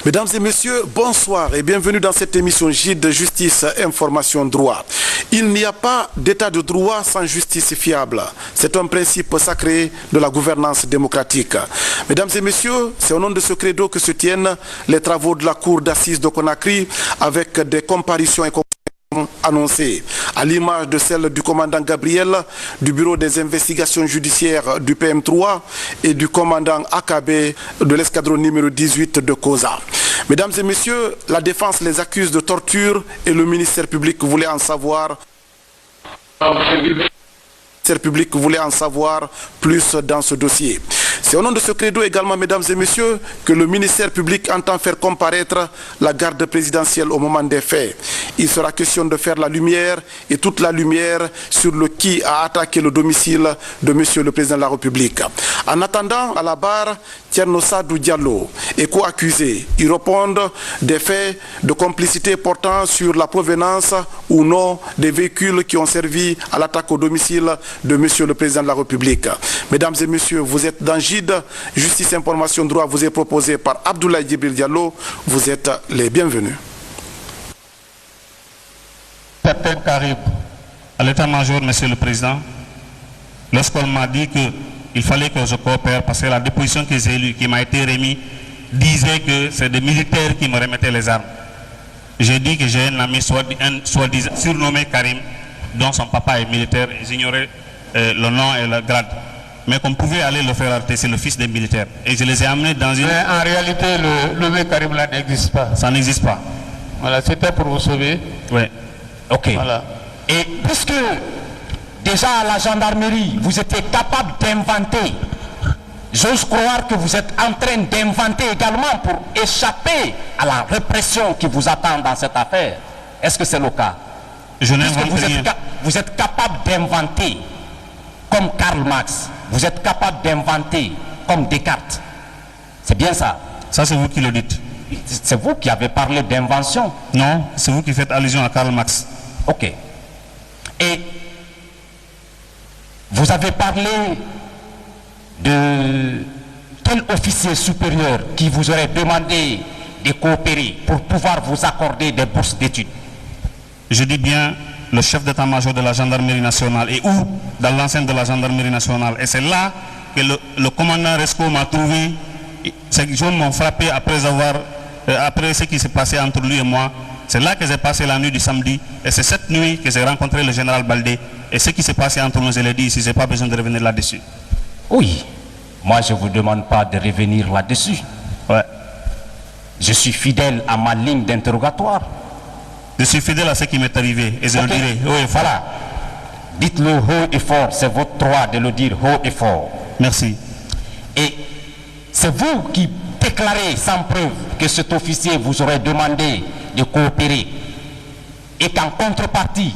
Mesdames et messieurs, bonsoir et bienvenue dans cette émission Gide Justice Information Droit. Il n'y a pas d'état de droit sans justice fiable. C'est un principe sacré de la gouvernance démocratique. Mesdames et messieurs, c'est au nom de ce credo que se tiennent les travaux de la Cour d'assises de Conakry avec des comparutions et annoncées, à l'image de celle du commandant Gabriel du Bureau des investigations judiciaires du PM3 et du commandant AKB de l'escadron numéro 18 de Koza. Mesdames et messieurs, la défense les accuse de torture et le ministère public voulait en savoir plus dans ce dossier. C'est au nom de ce credo également, mesdames et messieurs, que le ministère public entend faire comparaître la garde présidentielle au moment des faits. Il sera question de faire la lumière et toute la lumière sur le qui a attaqué le domicile de monsieur le président de la République. En attendant, à la barre, Thierno Sadou Diallo est co-accusé. Ils répondent des faits de complicité portant sur la provenance ou non des véhicules qui ont servi à l'attaque au domicile de monsieur le président de la République. Mesdames et messieurs, vous êtes dans Gide Justice Information Droit, vous est proposé par Abdoulaye Djibril Diallo. Vous êtes les bienvenus. Capitaine Karib, à l'état-major, monsieur le président, lorsqu'on m'a dit qu'il fallait que je coopère parce que la déposition que j'ai lue, qui m'a été remise, disait que c'est des militaires qui me remettaient les armes. J'ai dit que j'ai un ami soi-disant surnommé Karim, dont son papa est militaire, et j'ignorais le nom et le grade. Mais qu'on pouvait aller le faire arrêter, c'est le fils des militaires. Et je les ai amenés dans une... Mais en réalité, le nom Karim là n'existe pas. Ça n'existe pas. Voilà, c'était pour vous sauver. Oui. Ok. Voilà. Et puisque déjà à la gendarmerie, vous étiez capable d'inventer, j'ose croire que vous êtes en train d'inventer également pour échapper à la répression qui vous attend dans cette affaire. Est-ce que c'est le cas? Je n'invente rien. Vous êtes capable d'inventer comme Karl Marx. Vous êtes capable d'inventer comme Descartes. C'est bien ça? Ça, c'est vous qui le dites. C'est vous qui avez parlé d'invention. Non, c'est vous qui faites allusion à Karl Marx. Ok. Et vous avez parlé de quel officier supérieur qui vous aurait demandé de coopérer pour pouvoir vous accorder des bourses d'études? Je dis bien le chef d'état-major de la gendarmerie nationale et où dans l'enceinte de la gendarmerie nationale. Et c'est là que le commandant Resco m'a trouvé. Ces gens m'ont frappé après ce qui s'est passé entre lui et moi. C'est là que j'ai passé la nuit du samedi. Et c'est cette nuit que j'ai rencontré le général Baldé. Et ce qui s'est passé entre nous, je l'ai dit ici, je n'ai pas besoin de revenir là-dessus. Oui, moi je ne vous demande pas de revenir là-dessus. Ouais. Je suis fidèle à ma ligne d'interrogatoire. Je suis fidèle à ce qui m'est arrivé et je le dirai haut et fort. Voilà. Dites-le haut et fort, c'est votre droit de le dire haut et fort. Merci. Et c'est vous qui déclarez sans preuve que cet officier vous aurait demandé de coopérer et qu'en contrepartie,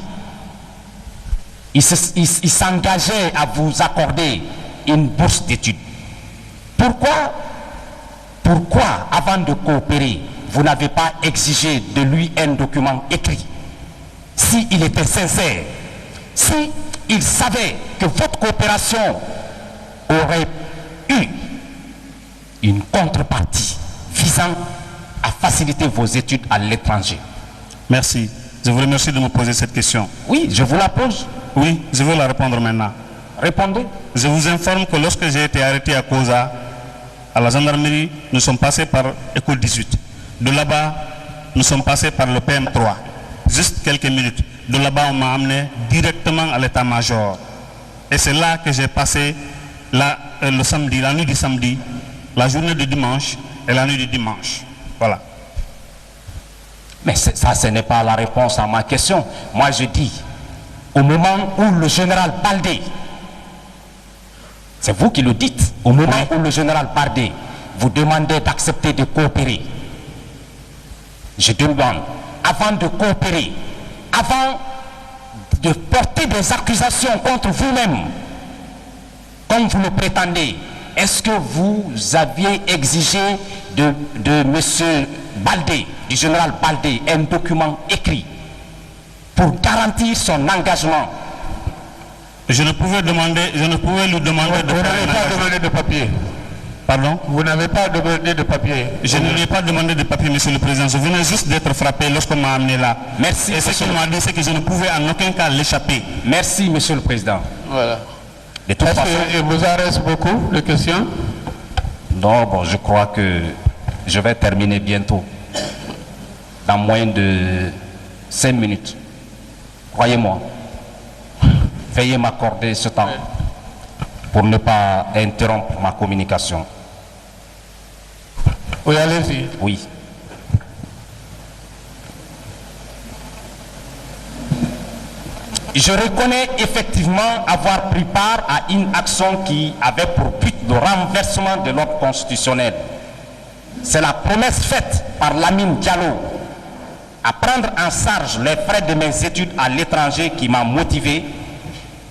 il s'engageait à vous accorder une bourse d'études. Pourquoi, avant de coopérer, vous n'avez pas exigé de lui un document écrit? S'il était sincère, s'il savait que votre coopération aurait eu une contrepartie visant à faciliter vos études à l'étranger. Merci. Je vous remercie de me poser cette question. Oui, je vous la pose. Oui, je veux la répondre maintenant. Répondez. Je vous informe que lorsque j'ai été arrêté à Koza, à la gendarmerie, nous sommes passés par École 18. De là-bas, nous sommes passés par le PM3. Juste quelques minutes. De là-bas, on m'a amené directement à l'état-major. Et c'est là que j'ai passé le samedi, la nuit du samedi, la journée du dimanche et la nuit du dimanche. Voilà. Mais ça, ce n'est pas la réponse à ma question. Moi, je dis, au moment où le général Baldé, c'est vous qui le dites, au moment où le général Baldé vous demandait d'accepter de coopérer, je demande, avant de coopérer, avant de porter des accusations contre vous-même, comme vous le prétendez, est-ce que vous aviez exigé de M. Baldé, du général Baldé, un document écrit pour garantir son engagement? Je ne pouvais lui demander Vous n'avez pas demandé de papier. Pardon? Vous n'avez pas demandé de papier. Je ne lui ai pas demandé de papier, Monsieur le Président. Je venais juste d'être frappé lorsqu'on m'a amené là. Merci. Et ce qu'on m'a dit, c'est que je ne pouvais en aucun cas l'échapper. Merci, Monsieur le Président. Voilà. De toute façon, Il vous en reste beaucoup de questions? non, bon, je crois que je vais terminer bientôt. Dans moins de 5 minutes. Croyez-moi. Veuillez m'accorder ce temps pour ne pas interrompre ma communication. Oui, allez-y. Oui. Je reconnais effectivement avoir pris part à une action qui avait pour but le renversement de l'ordre constitutionnel. C'est la promesse faite par Lamine Diallo à prendre en charge les frais de mes études à l'étranger qui m'a motivé,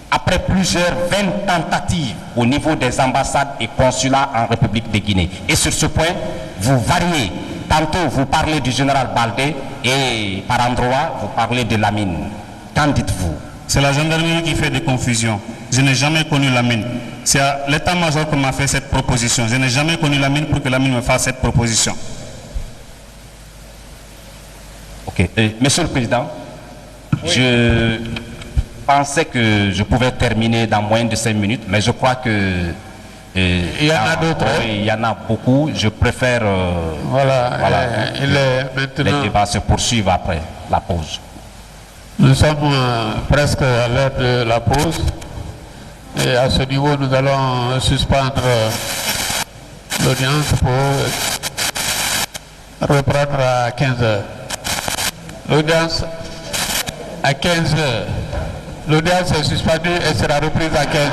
après plusieurs 20 tentatives au niveau des ambassades et consulats en République de Guinée. Et sur ce point, vous variez. Tantôt, vous parlez du général Baldé et par endroit, vous parlez de Lamine. Qu'en dites-vous? C'est la gendarmerie qui fait des confusions. Je n'ai jamais connu Lamine. C'est à l'état-major qu'on m'a fait cette proposition. Je n'ai jamais connu Lamine pour que Lamine me fasse cette proposition. Ok. Monsieur le Président, oui. Je pensais que je pouvais terminer dans moins de 5 minutes, mais je crois que il y en a d'autres. Oui, il y en a beaucoup. Je préfère voilà. Il est maintenant... Les débats se poursuivent après la pause. Nous sommes presque à l'heure de la pause. Et à ce niveau, nous allons suspendre l'audience pour reprendre à 15 heures. L'audience à 15 heures. L'audience est suspendue et sera reprise à 15 heures.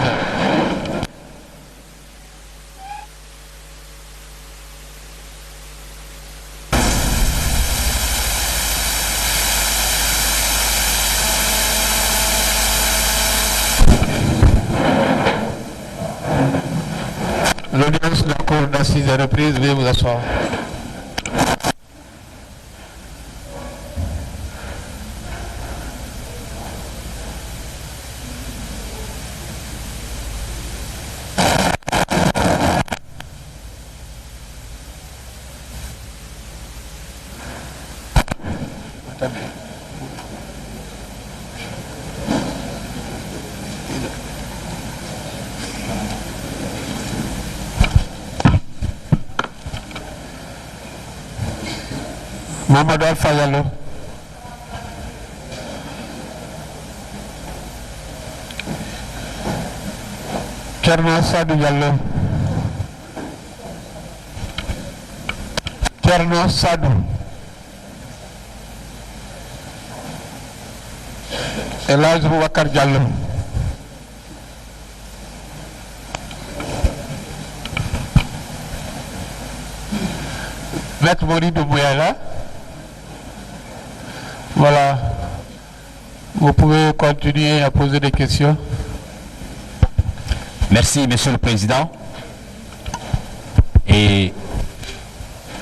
L'audience de la cour d'assises est reprise. Veuillez vous asseoir. Mamadou Alpha Diallo. Thierno Sadou Diallo. Thierno Sadou. El Hadj Boubacar Diallo. Maître Moridou Bouyala. Voilà. Vous pouvez continuer à poser des questions. Merci, Monsieur le Président. Et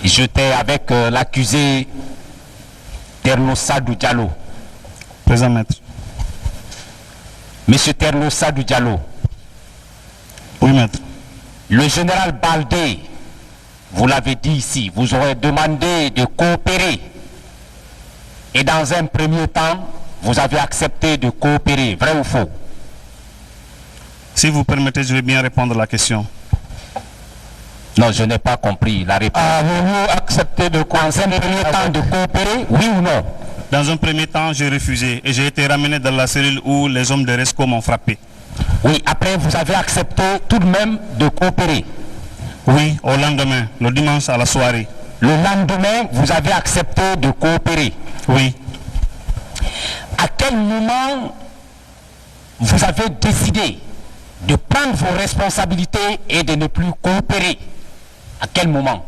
j'étais avec l'accusé Thierno Sadou Diallo. Présent, maître. Monsieur Thierno Sadou Diallo. Oui, maître. Le général Baldé, vous l'avez dit ici, vous aurez demandé de coopérer. Et dans un premier temps, vous avez accepté de coopérer, vrai ou faux? Si vous permettez, je vais bien répondre à la question. Non, je n'ai pas compris la réponse. Avez-vous accepté de coopérer? Dans un premier temps de coopérer, oui ou non? Dans un premier temps, j'ai refusé et j'ai été ramené dans la cellule où les hommes de Resco m'ont frappé. Oui, après vous avez accepté tout de même de coopérer? Oui, au lendemain, le dimanche à la soirée. Le lendemain, vous avez accepté de coopérer? Oui. À quel moment vous avez décidé de prendre vos responsabilités et de ne plus coopérer? À quel moment?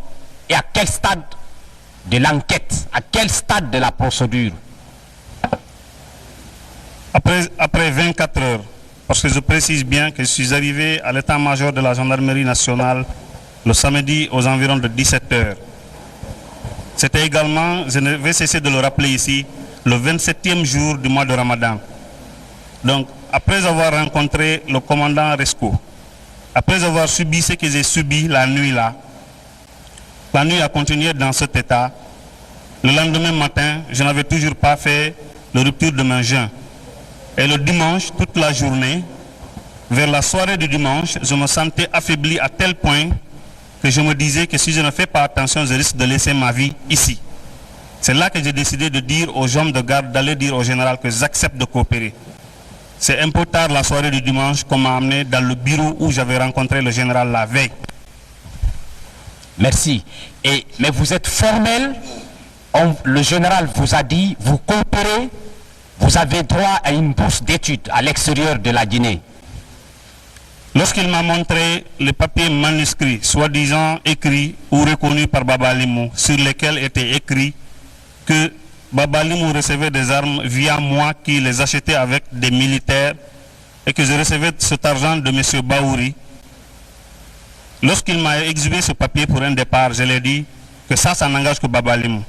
Et à quel stade de l'enquête? À quel stade de la procédure? Après 24 heures, parce que je précise bien que je suis arrivé à l'état-major de la gendarmerie nationale le samedi aux environs de 17 heures. C'était également, je ne vais cesser de le rappeler ici, le 27e jour du mois de Ramadan. Donc, après avoir rencontré le commandant Resco, Après avoir subi ce que j'ai subi la nuit là, la nuit a continué dans cet état. Le lendemain matin, je n'avais toujours pas fait la rupture de mon jeûne. Et le dimanche, toute la journée, vers la soirée du dimanche, je me sentais affaibli à tel point que je me disais que si je ne fais pas attention, je risque de laisser ma vie ici. C'est là que j'ai décidé de dire aux hommes de garde, d'aller dire au général que j'accepte de coopérer. C'est un peu tard la soirée du dimanche qu'on m'a amené dans le bureau où j'avais rencontré le général la veille. Merci. Mais vous êtes formel, le général vous a dit, vous coopérez, vous avez droit à une bourse d'études à l'extérieur de la Guinée. Lorsqu'il m'a montré les papiers manuscrits, soi-disant écrits ou reconnus par Baba Alimou, sur lesquels était écrit que Baba Alimou recevait des armes via moi qui les achetais avec des militaires et que je recevais cet argent de M. Baouri. Lorsqu'il m'a exhibé ce papier pour un départ, je lui ai dit que ça n'engage que Baba Alimou.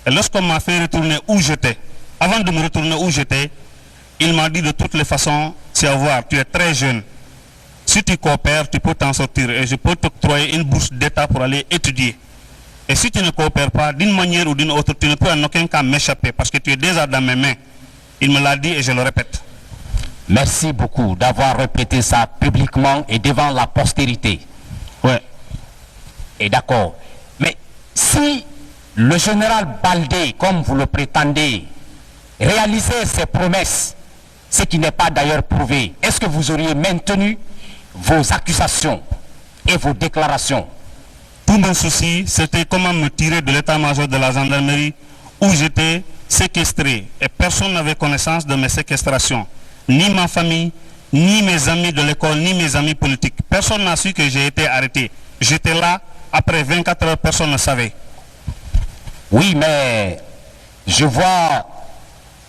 Et lorsqu'on m'a fait retourner où j'étais, avant de me retourner où j'étais, il m'a dit de toutes les façons, tu vas voir, tu es très jeune. Si tu coopères, tu peux t'en sortir et je peux t'octroyer une bourse d'État pour aller étudier. Et si tu ne coopères pas, d'une manière ou d'une autre, tu ne peux en aucun cas m'échapper parce que tu es déjà dans mes mains. Il me l'a dit et je le répète. Merci beaucoup d'avoir répété ça publiquement et devant la postérité. Ouais. Et d'accord. Mais si le général Baldé, comme vous le prétendez, réalisait ses promesses, ce qui n'est pas d'ailleurs prouvé, est-ce que vous auriez maintenu vos accusations et vos déclarations? Tout mon souci, c'était comment me tirer de l'état-major de la gendarmerie où j'étais séquestré. Et personne n'avait connaissance de mes séquestrations. Ni ma famille, ni mes amis de l'école, ni mes amis politiques. Personne n'a su que j'ai été arrêté. J'étais là, après 24 heures, personne ne savait. Oui, mais je vois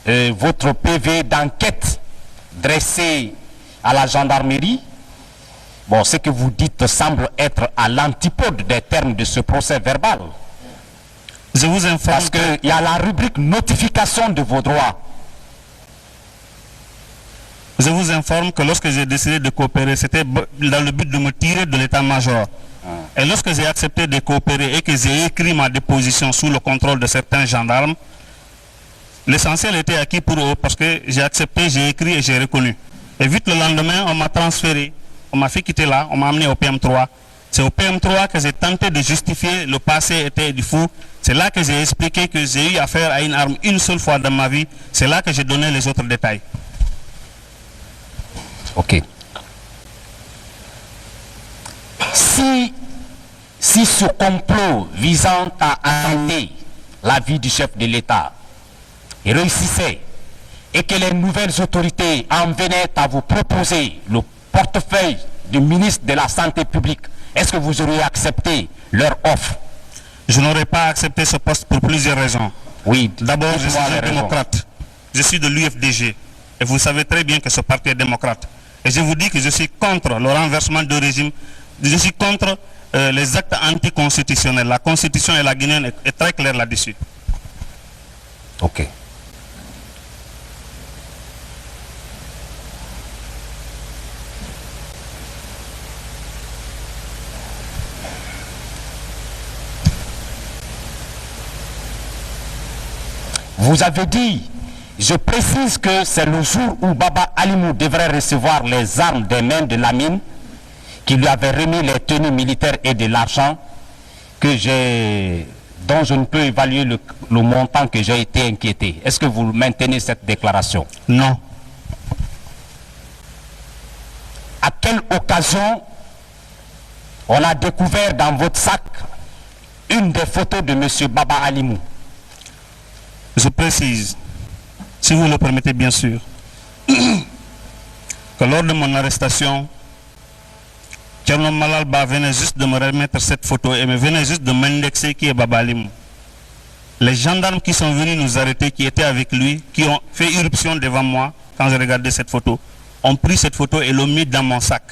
votre PV d'enquête dressé à la gendarmerie. Bon, ce que vous dites semble être à l'antipode des termes de ce procès verbal. Je vous informe parce qu'il y a la rubrique notification de vos droits. Je vous informe que lorsque j'ai décidé de coopérer, c'était dans le but de me tirer de l'état-major. Et lorsque j'ai accepté de coopérer et que j'ai écrit ma déposition sous le contrôle de certains gendarmes, l'essentiel était acquis pour eux parce que j'ai accepté, j'ai écrit et j'ai reconnu. Et vite le lendemain, on m'a transféré, on m'a fait quitter là, on m'a amené au PM3. C'est au PM3 que j'ai tenté de justifier le passé était du fou. C'est là que j'ai expliqué que j'ai eu affaire à une arme une seule fois dans ma vie. C'est là que j'ai donné les autres détails. Ok. Si ce complot visant à attenter la vie du chef de l'État réussissait et que les nouvelles autorités en venaient à vous proposer le portefeuille du ministre de la Santé publique, est-ce que vous auriez accepté leur offre? Je n'aurais pas accepté ce poste pour plusieurs raisons. Oui. D'abord, je suis un démocrate. Je suis de l'UFDG. Et vous savez très bien que ce parti est démocrate. Et je vous dis que je suis contre le renversement de régime. Je suis contre les actes anticonstitutionnels. La Constitution et la Guinée est très claire là-dessus. Ok. Vous avez dit, je précise que c'est le jour où Baba Alimou devrait recevoir les armes des mains de Lamine, qui lui avait remis les tenues militaires et de l'argent dont je ne peux évaluer le montant que j'ai été inquiété. Est-ce que vous maintenez cette déclaration? Non. À quelle occasion on a découvert dans votre sac une des photos de M. Baba Alimou? Je précise, si vous le permettez bien sûr, que lors de mon arrestation, Tcherno Malalba venait juste de me remettre cette photo et me venait juste de m'indexer qui est Baba Alimou. Les gendarmes qui sont venus nous arrêter, qui étaient avec lui, qui ont fait irruption devant moi, quand j'ai regardé cette photo, ont pris cette photo et l'ont mis dans mon sac.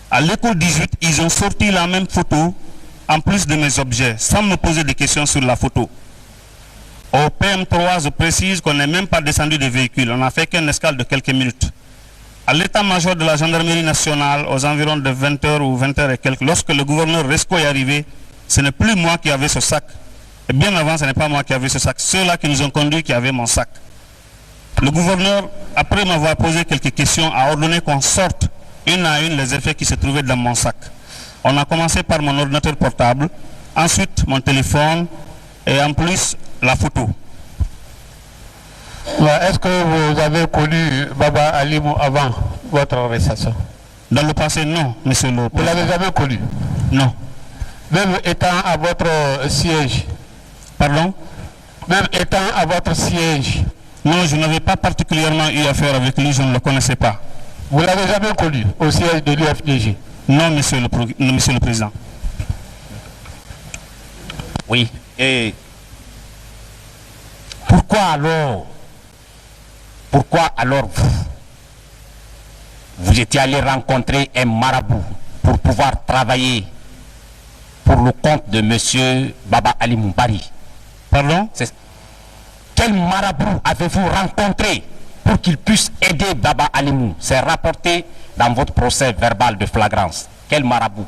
À l'école 18, ils ont sorti la même photo, en plus de mes objets, sans me poser de questions sur la photo. Au PM3, je précise qu'on n'est même pas descendu des véhicules, on n'a fait qu'une escale de quelques minutes. à l'état-major de la gendarmerie nationale aux environs de 20h ou 20h et quelques, lorsque le gouverneur Resco est arrivé, ce n'est plus moi qui avais ce sac. Et bien avant, ce n'est pas moi qui avais ce sac. Ceux-là qui nous ont conduits qui avaient mon sac. Le gouverneur, après m'avoir posé quelques questions, a ordonné qu'on sorte une à une les effets qui se trouvaient dans mon sac. On a commencé par mon ordinateur portable, ensuite mon téléphone et en plus la photo. Est-ce que vous avez connu Baba Alimou avant votre arrestation? Dans le passé, non, monsieur le président. Vous l'avez jamais connu? Non. Même étant à votre siège? Pardon? Même étant à votre siège? Non, je n'avais pas particulièrement eu affaire avec lui, je ne le connaissais pas. Vous l'avez jamais connu au siège de l'UFDG? Non, monsieur le président. Oui. Et pourquoi alors vous étiez allé rencontrer un marabout pour pouvoir travailler pour le compte de monsieur Baba Alimou Bari? Pardon? Quel marabout avez-vous rencontré pour qu'il puisse aider Baba Alimou? C'est rapporté dans votre procès verbal de flagrance. Quel marabout?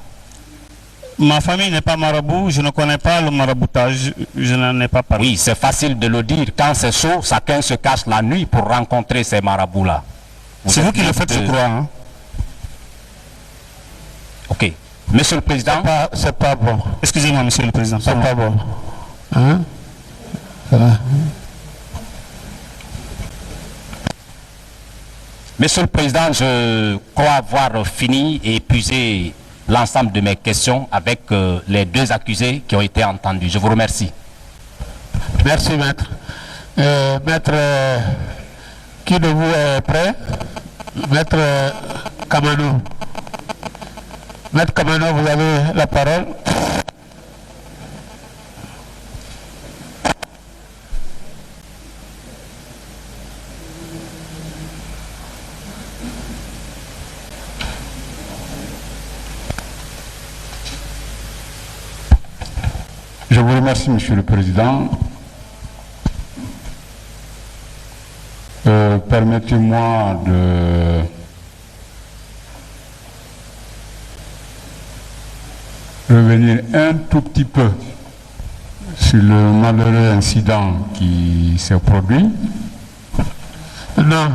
Ma famille n'est pas marabout, je ne connais pas le maraboutage, je n'en ai pas parlé. Oui, c'est facile de le dire. Quand c'est chaud, chacun se cache la nuit pour rencontrer ces marabouts-là. C'est vous qui le faites, je crois. Hein? Ok. Monsieur le Président. C'est pas bon. Excusez-moi, monsieur le Président. C'est pas bon. Hein? Ça va. Monsieur le Président, je crois avoir fini et épuisé l'ensemble de mes questions avec les deux accusés qui ont été entendus. Je vous remercie. Merci, maître. Maître, qui de vous est prêt? Maître Kamano. Maître Kamano, vous avez la parole. Je vous remercie, Monsieur le Président. Permettez-moi de revenir un tout petit peu sur le malheureux incident qui s'est produit. Non,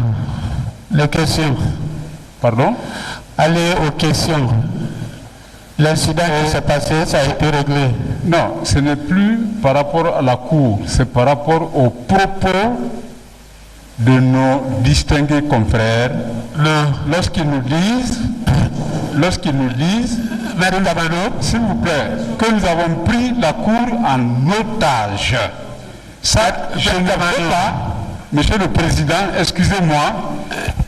les questions. Pardon? Allez aux questions. L'incident qui s'est passé, ça a été réglé. Non, ce n'est plus par rapport à la Cour, c'est par rapport aux propos de nos distingués confrères. Non. Lorsqu'ils nous disent, Madame Damano, s'il vous plaît, que nous avons pris la Cour en otage. Ça, je ne peux pas, Monsieur le Président, excusez-moi,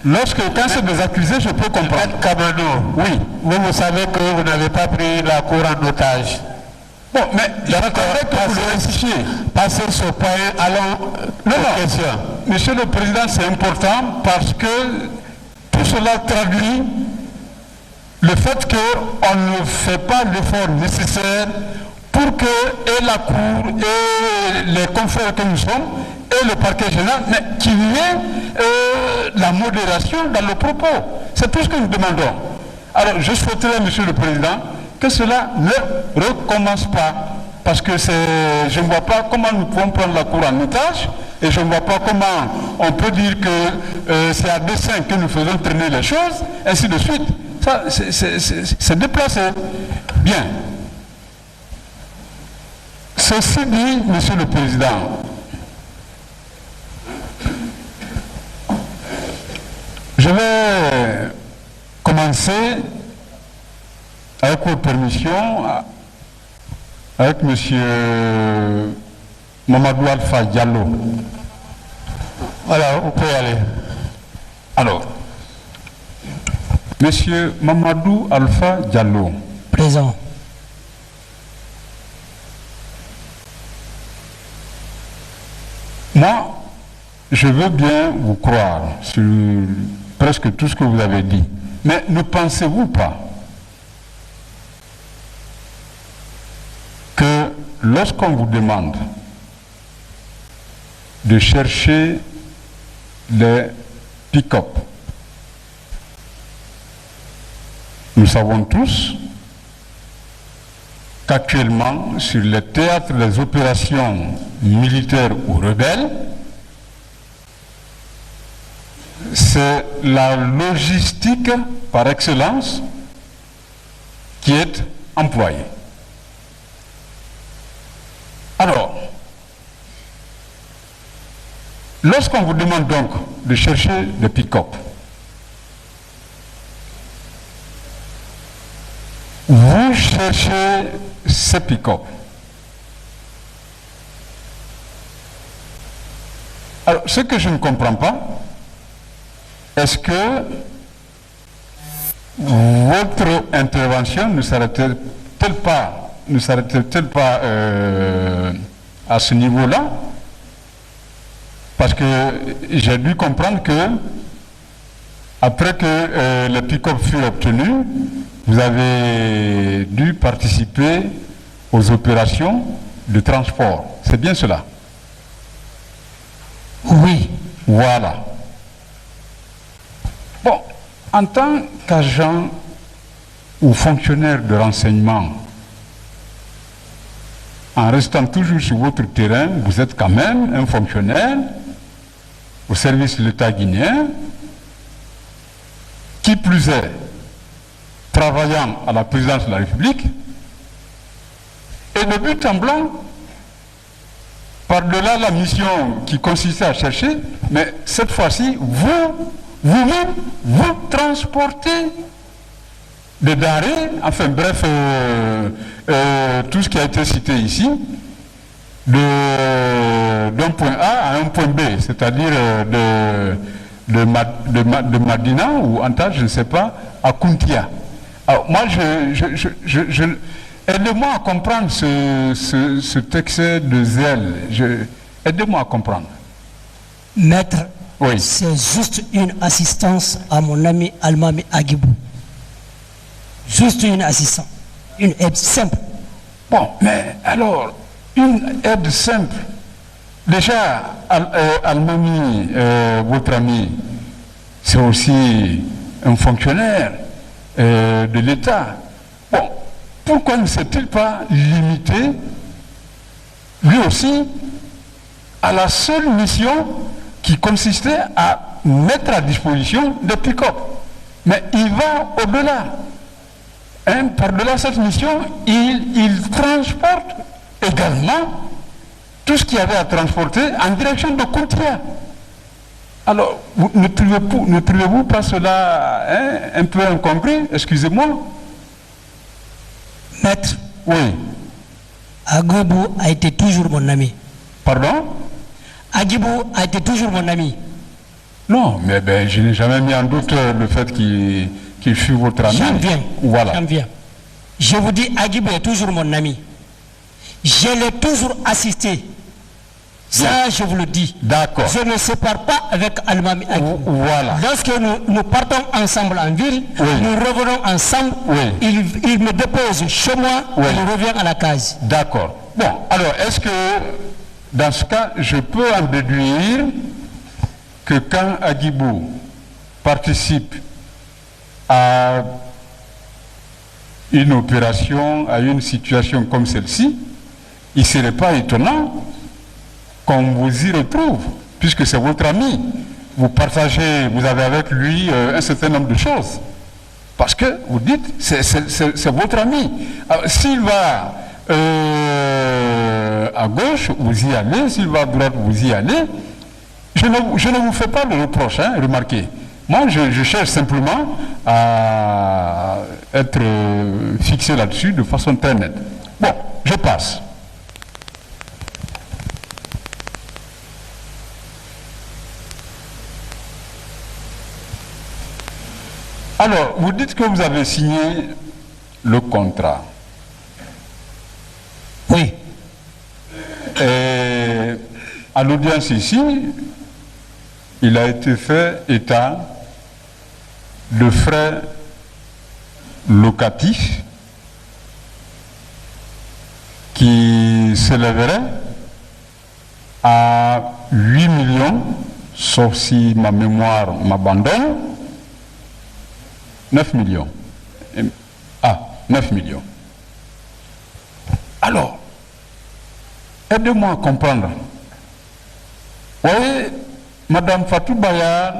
quand c'est des accusés, je peux comprendre. Kamano, Oui. vous savez que vous n'avez pas pris la Cour en otage. Bon, mais j'attendais que vous le rectifiez. Passez ce point, allons aux questions. Monsieur le Président, c'est important parce que tout cela traduit le fait qu'on ne fait pas l'effort nécessaire pour que et la Cour et les confrères que nous sommes et le parquet général, mais qu'il y ait la modération dans le propos. C'est tout ce que nous demandons. Alors, je souhaiterais, Monsieur le Président, que cela ne recommence pas. Parce que je ne vois pas comment nous pouvons prendre la Cour en otage et je ne vois pas comment on peut dire que c'est à dessein que nous faisons traîner les choses, ainsi de suite. Ça, c'est déplacé. Bien. Ceci dit, Monsieur le Président, je vais commencer, avec votre permission, avec M. Mamadou Alpha Diallo. Voilà, vous pouvez aller. Alors, M. Mamadou Alpha Diallo. Présent. Moi, je veux bien vous croire sur presque tout ce que vous avez dit. Mais ne pensez-vous pas que lorsqu'on vous demande de chercher les pick-up nous savons tous qu'actuellement, sur le théâtre des opérations militaires ou rebelles, c'est la logistique par excellence qui est employée. Alors, lorsqu'on vous demande donc de chercher des pick-up, vous cherchez ces pick-up. Alors, ce que je ne comprends pas, est-ce que votre intervention ne s'arrête-t-elle pas à ce niveau-là? Parce que j'ai dû comprendre que après que le pick-up fut obtenu, vous avez dû participer aux opérations de transport. C'est bien cela? Oui. Voilà. Bon, en tant qu'agent ou fonctionnaire de renseignement, en restant toujours sur votre terrain, vous êtes quand même un fonctionnaire au service de l'État guinéen, qui plus est, travaillant à la présidence de la République, et de but en blanc, par-delà la mission qui consistait à chercher, mais cette fois-ci, vous-même, vous transportez des denrées, enfin bref, tout ce qui a été cité ici, d'un point A à un point B, c'est-à-dire de Madina ou Anta, je ne sais pas, à Kuntia. Alors moi, aidez-moi à comprendre cet excès de zèle. Aidez-moi à comprendre. Maître, oui. C'est juste une assistance à mon ami Almami Agibou. Juste une assistance, une aide simple. Bon, mais alors, une aide simple. Déjà, Almami, votre ami, c'est aussi un fonctionnaire de l'État. Bon, pourquoi ne s'est-il pas limité, lui aussi, à la seule mission qui consistait à mettre à disposition des pick-up? Mais il va au-delà. Par-delà cette mission, il transporte également tout ce qu'il y avait à transporter en direction de Kuntia. Alors, ne trouvez-vous pas cela un peu incompris? Excusez-moi. Maître, Oui. Agibou a été toujours mon ami. Pardon? Agibou a été toujours mon ami. Non, mais je n'ai jamais mis en doute le fait qu'il fut votre ami. J'en viens. Voilà. J'en viens. Je vous dis, Agibou est toujours mon ami. Je l'ai toujours assisté. Ça, Bien. je vous le dis. D'accord. Je ne sépare pas avec Almami Agibou. Voilà. Lorsque nous partons ensemble en ville, Oui. nous revenons ensemble, Oui. il me dépose chez moi, Oui. il revient à la case. D'accord. Bon, alors, est-ce que, dans ce cas, je peux en déduire que quand Agibou participe à une opération, à une situation comme celle-ci, il ne serait pas étonnant qu'on vous y retrouve, puisque c'est votre ami. Vous partagez, vous avez avec lui un certain nombre de choses. Parce que vous dites, c'est votre ami. S'il va à gauche, vous y allez. S'il va à droite, vous y allez. Je ne vous fais pas de reproche, remarquez. Moi, je cherche simplement à être fixé là-dessus de façon très nette. Bon, je passe. Alors, vous dites que vous avez signé le contrat. Oui. Et à l'audience ici, il a été fait état de frais locatifs qui s'élèveraient à 8 millions, sauf si ma mémoire m'abandonne, 9 millions. 9 millions. Alors, aidez-moi à comprendre. Vous voyez, Madame Fatou Bayar,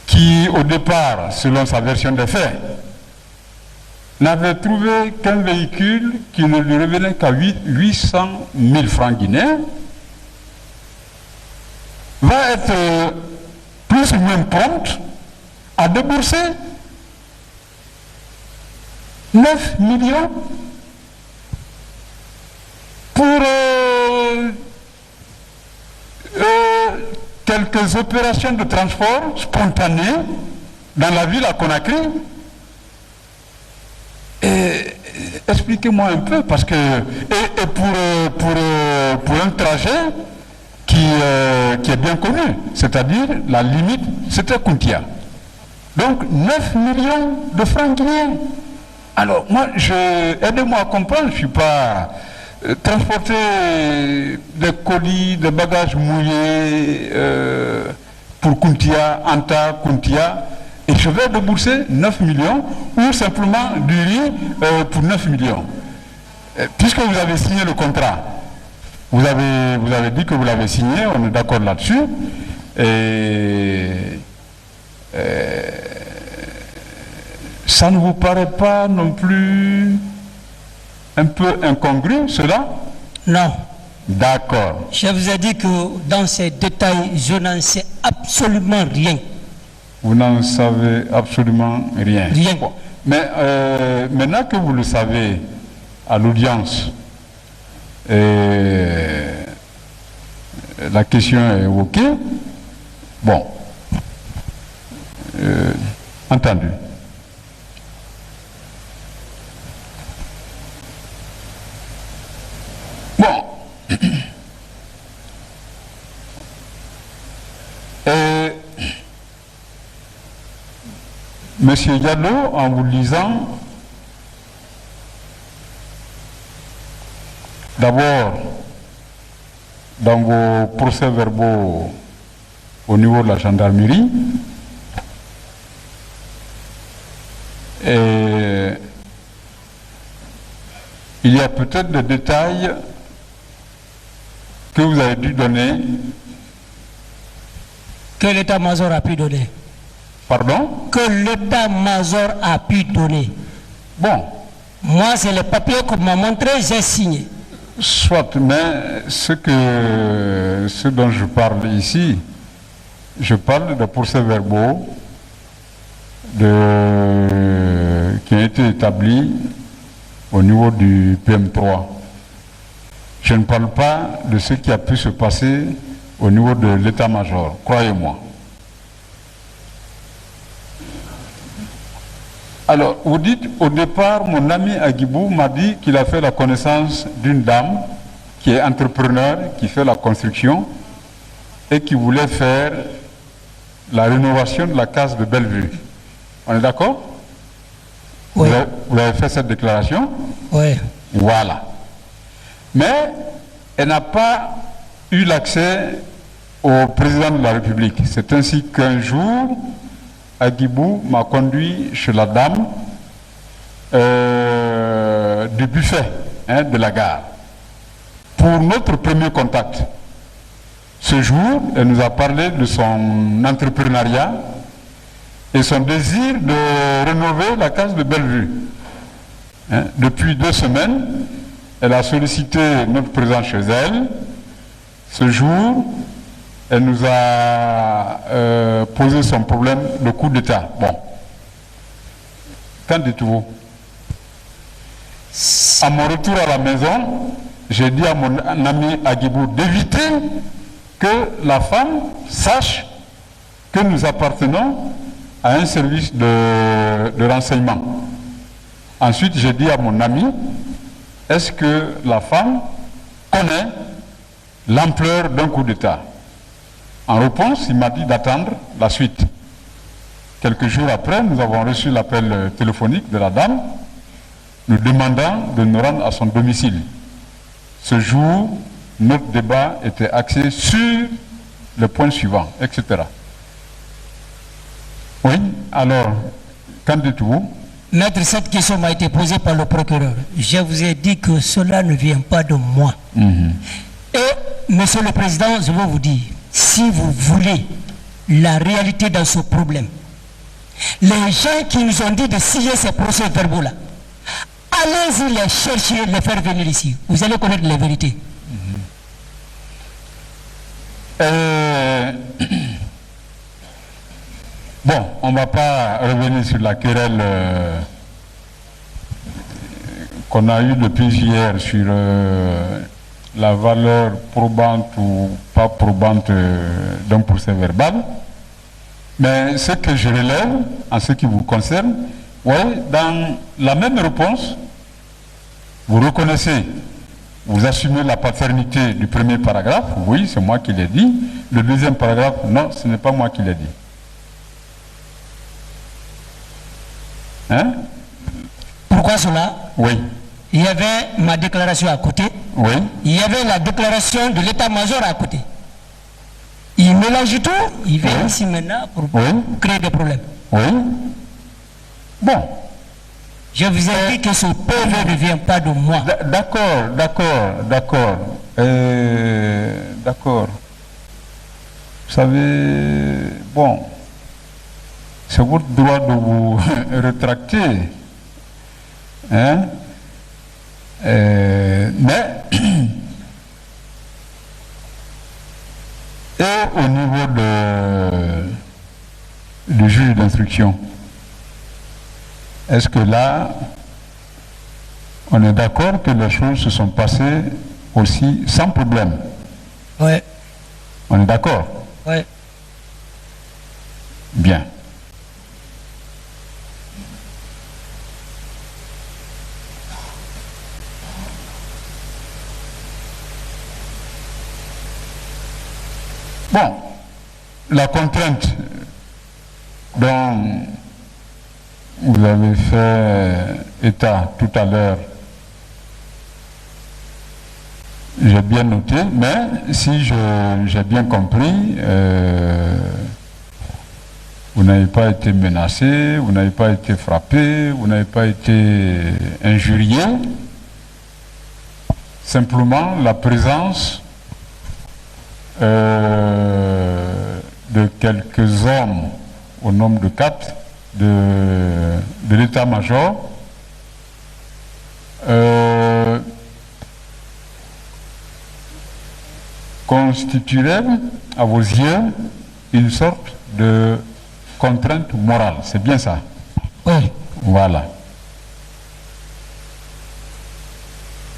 qui au départ, selon sa version des faits, n'avait trouvé qu'un véhicule qui ne lui revenait qu'à 800 000 francs guinéens, va être plus ou moins prompte à débourser 9 millions pour quelques opérations de transport spontanées dans la ville à Conakry. Et expliquez-moi un peu, parce que et pour un trajet qui est bien connu, c'est-à-dire la limite, c'était Kountia. Donc 9 millions de francs guinéens. Alors moi, aidez-moi à comprendre, je ne suis pas transporter des colis, des bagages mouillés pour Kountia, Anta, Kountia, et je vais débourser 9 millions ou simplement du riz pour 9 millions. Puisque vous avez signé le contrat, vous avez dit que vous l'avez signé, on est d'accord là-dessus, et ça ne vous paraît pas non plus un peu incongru, cela? Non. D'accord. Je vous ai dit que dans ces détails, je n'en sais absolument rien. Vous n'en savez absolument rien. Rien. Bon. Mais maintenant que vous le savez à l'audience, la question est évoquée. Bon. Entendu. Bon. Monsieur Diallo, en vous lisant, d'abord, dans vos procès-verbaux au niveau de la gendarmerie, il y a peut-être des détails que vous avez dû donner. Que l'état-major a pu donner. Pardon? Que l'état-major a pu donner. Bon. Moi, c'est le papier qu'on m'a montré, j'ai signé. Soit, mais ce dont je parle ici, je parle de procès-verbaux qui ont été établis au niveau du PM3. Je ne parle pas de ce qui a pu se passer au niveau de l'état-major, croyez-moi. Alors, vous dites, au départ, mon ami Aguibou m'a dit qu'il a fait la connaissance d'une dame qui est entrepreneur, qui fait la construction et qui voulait faire la rénovation de la case de Bellevue. On est d'accord? Oui. Vous avez fait cette déclaration? Oui. Voilà. Mais elle n'a pas eu l'accès au président de la République. C'est ainsi qu'un jour, Aguibou m'a conduit chez la dame du buffet de la gare pour notre premier contact. Ce jour, elle nous a parlé de son entrepreneuriat et son désir de rénover la case de Bellevue. Depuis 2 semaines, elle a sollicité notre présence chez elle. Ce jour, elle nous a posé son problème de coup d'État. Bon. Qu'en dites-vous? À mon retour à la maison, j'ai dit à mon ami Aguibou d'éviter que la femme sache que nous appartenons à un service de renseignement. Ensuite, j'ai dit à mon ami, est-ce que la femme connaît l'ampleur d'un coup d'État? En réponse, il m'a dit d'attendre la suite. Quelques jours après, nous avons reçu l'appel téléphonique de la dame, nous demandant de nous rendre à son domicile. Ce jour, notre débat était axé sur le point suivant, etc. Oui, alors, Qu'en dites-vous? Maître, cette question m'a été posée par le procureur. Je vous ai dit que cela ne vient pas de moi. Et, Monsieur le Président, je veux vous dire, si vous voulez la réalité dans ce problème, les gens qui nous ont dit de signer ces procès-verbaux-là, allez-y les chercher, les faire venir ici. Vous allez connaître la vérité. Bon, on ne va pas revenir sur la querelle qu'on a eue depuis hier sur la valeur probante ou pas probante d'un procès verbal. Mais ce que je relève, en ce qui vous concerne, oui, dans la même réponse, vous reconnaissez, vous assumez la paternité du premier paragraphe, oui, c'est moi qui l'ai dit. Le deuxième paragraphe, non, ce n'est pas moi qui l'ai dit. Hein? Pourquoi cela? Oui. Il y avait ma déclaration à côté. Oui. Il y avait la déclaration de l'état-major à côté. Il mélange tout, il vient ici maintenant pour créer des problèmes. Oui. Bon. Je vous ai dit que ce pauvre ne vient pas de moi. D'accord. D'accord. Vous savez, bon, c'est votre droit de vous rétracter. Hein? Mais, et au niveau du juge d'instruction, est-ce que là, on est d'accord que les choses se sont passées aussi sans problème? Oui. On est d'accord? Oui. Bien. Bon, la contrainte dont vous avez fait état tout à l'heure, j'ai bien noté, mais si j'ai bien compris, vous n'avez pas été menacé, vous n'avez pas été frappé, vous n'avez pas été injurié, simplement la présence de quelques hommes au nombre de 4 de l'état-major constituerait à vos yeux une sorte de contrainte morale, c'est bien ça? Oui. Voilà.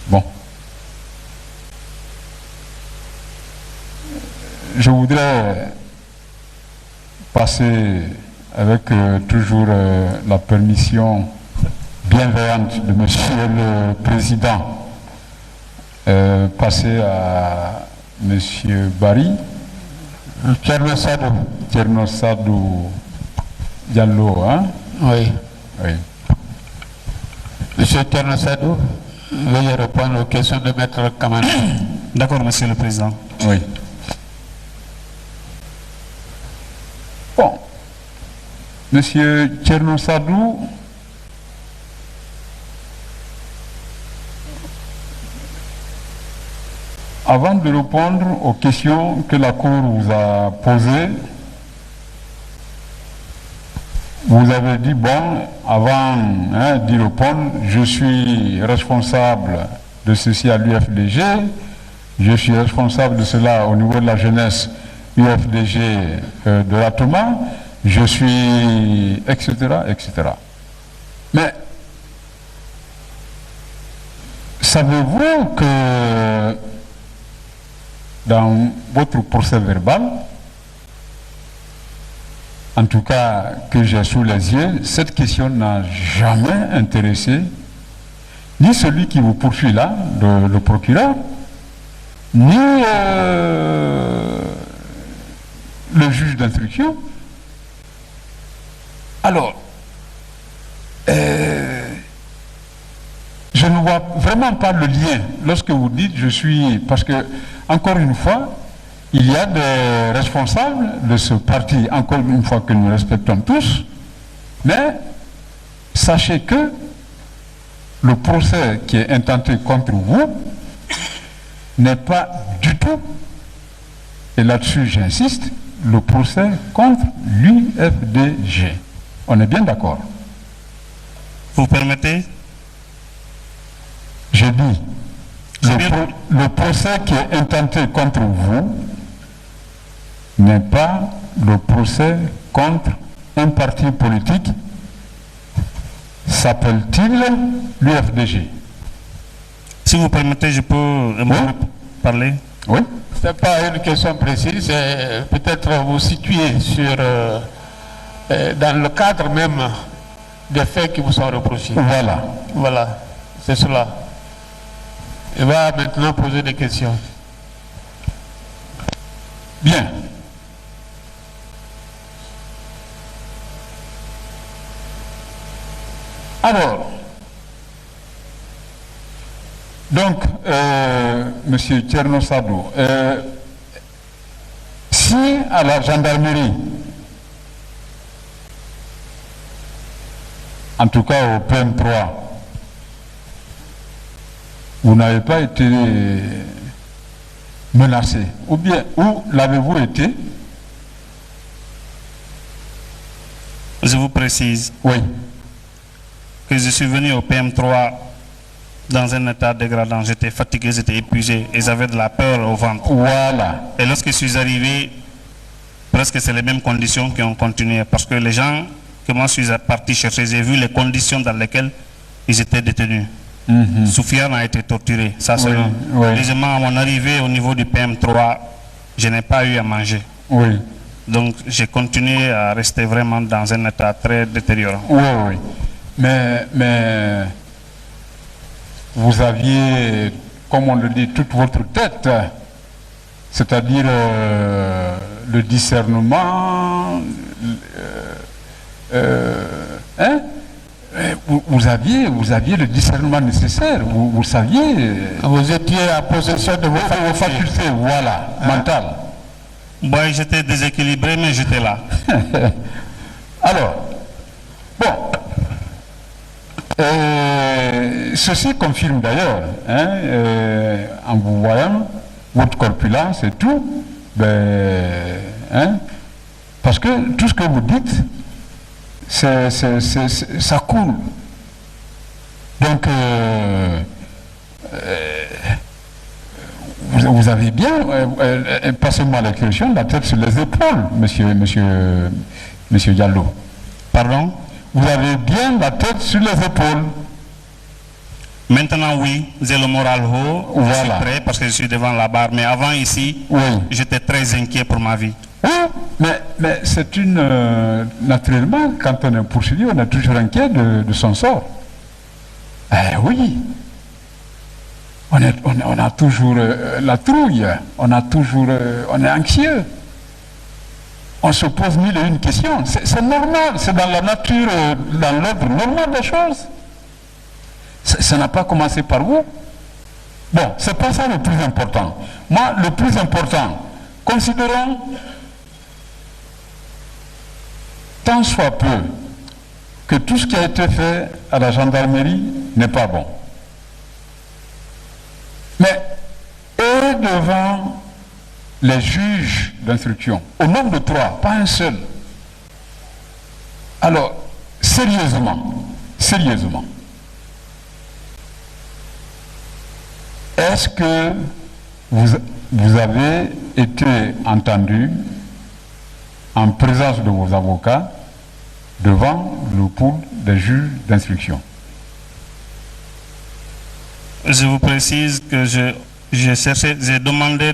Bon. Je voudrais passer avec toujours la permission bienveillante de Monsieur le Président, passer à Monsieur Barry, Thierno Sadou Diallo, hein? Oui. Oui. Monsieur Thierno Sadou, veuillez répondre aux questions de Maître Kamana. D'accord, Monsieur le Président. Oui. Bon, Monsieur Thierno Sadou, avant de répondre aux questions que la Cour vous a posées, vous avez dit, bon, avant d'y répondre, je suis responsable de ceci à l'UFDG, je suis responsable de cela au niveau de la jeunesse UFDG de la Thomas, je suis, etc., etc. Mais, savez-vous que dans votre procès verbal, en tout cas que j'ai sous les yeux, cette question n'a jamais intéressé ni celui qui vous poursuit là, le procureur, ni le juge d'instruction. Alors, je ne vois vraiment pas le lien lorsque vous dites je suis, parce que encore une fois, il y a des responsables de ce parti, encore une fois que nous respectons tous, mais sachez que le procès qui est intenté contre vous n'est pas du tout, et là-dessus j'insiste, le procès contre l'UFDG. On est bien d'accord? Vous permettez? J'ai dit, le procès qui est intenté contre vous n'est pas le procès contre un parti politique. S'appelle-t-il l'UFDG? Si vous permettez, je peux parler? Oui. Ce n'est pas une question précise, c'est peut-être vous situer sur, dans le cadre même des faits qui vous sont reprochés. Voilà. Voilà, c'est cela. Il va maintenant poser des questions. Bien. Alors, donc, Monsieur Thierno Sadou, si à la gendarmerie, en tout cas au PM3, vous n'avez pas été menacé, ou bien, où l'avez-vous été? Je vous précise. Oui. Que je suis venu au PM3 dans un état dégradant. J'étais fatigué, j'étais épuisé et j'avais de la peur au ventre. Voilà. Et lorsque je suis arrivé, presque c'est les mêmes conditions qui ont continué. Parce que les gens que moi je suis parti chercher, j'ai vu les conditions dans lesquelles ils étaient détenus. Soufiane a été torturé. Ça, c'est deuxièmement, à mon arrivée au niveau du PM3, je n'ai pas eu à manger. Oui. Donc j'ai continué à rester vraiment dans un état très détériorant. Oui, oui. Mais vous aviez, comme on le dit, toute votre tête, c'est-à-dire le discernement, vous aviez le discernement nécessaire, vous saviez. Vous étiez en possession de vos facultés, voilà, mentales. Moi, j'étais déséquilibré, mais j'étais là. Alors, bon. Ceci confirme d'ailleurs, en vous voyant, votre corpulence et tout, parce que tout ce que vous dites, ça coule. Donc, vous avez bien, passez-moi l'expression, la tête sur les épaules, monsieur Diallo. Pardon? Vous avez bien la tête sur les épaules. Maintenant, oui, j'ai le moral haut, voilà. Je suis prêt parce que je suis devant la barre. Mais avant ici, j'étais très inquiet pour ma vie. Oui, mais c'est naturellement, quand on est poursuivi, on est toujours inquiet de son sort. Oui. On a toujours la trouille, on est anxieux. On se pose mille et une questions. C'est normal, c'est dans la nature, dans l'ordre normal des choses. Ça n'a pas commencé par vous. Bon, c'est pas ça le plus important. Moi, le plus important, considérons tant soit peu que tout ce qui a été fait à la gendarmerie n'est pas bon. Mais et devant les juges d'instruction, au nombre de 3, pas un seul. Alors, sérieusement, est-ce que vous avez été entendu en présence de vos avocats devant le pool des juges d'instruction? Je vous précise que j'ai demandé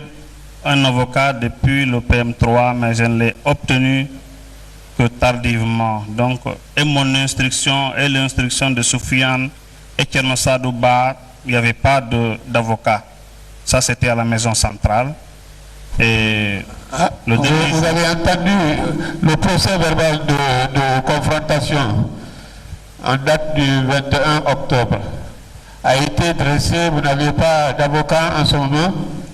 un avocat depuis le PM3, mais je ne l'ai obtenu que tardivement. Donc, et mon instruction et l'instruction de Soufiane et Thierno Sadou Ba, il n'y avait pas d'avocat. Ça, c'était à la maison centrale. Et vous avez entendu le procès verbal de confrontation en date du 21 octobre. A été dressé, vous n'avez pas d'avocat en ce moment?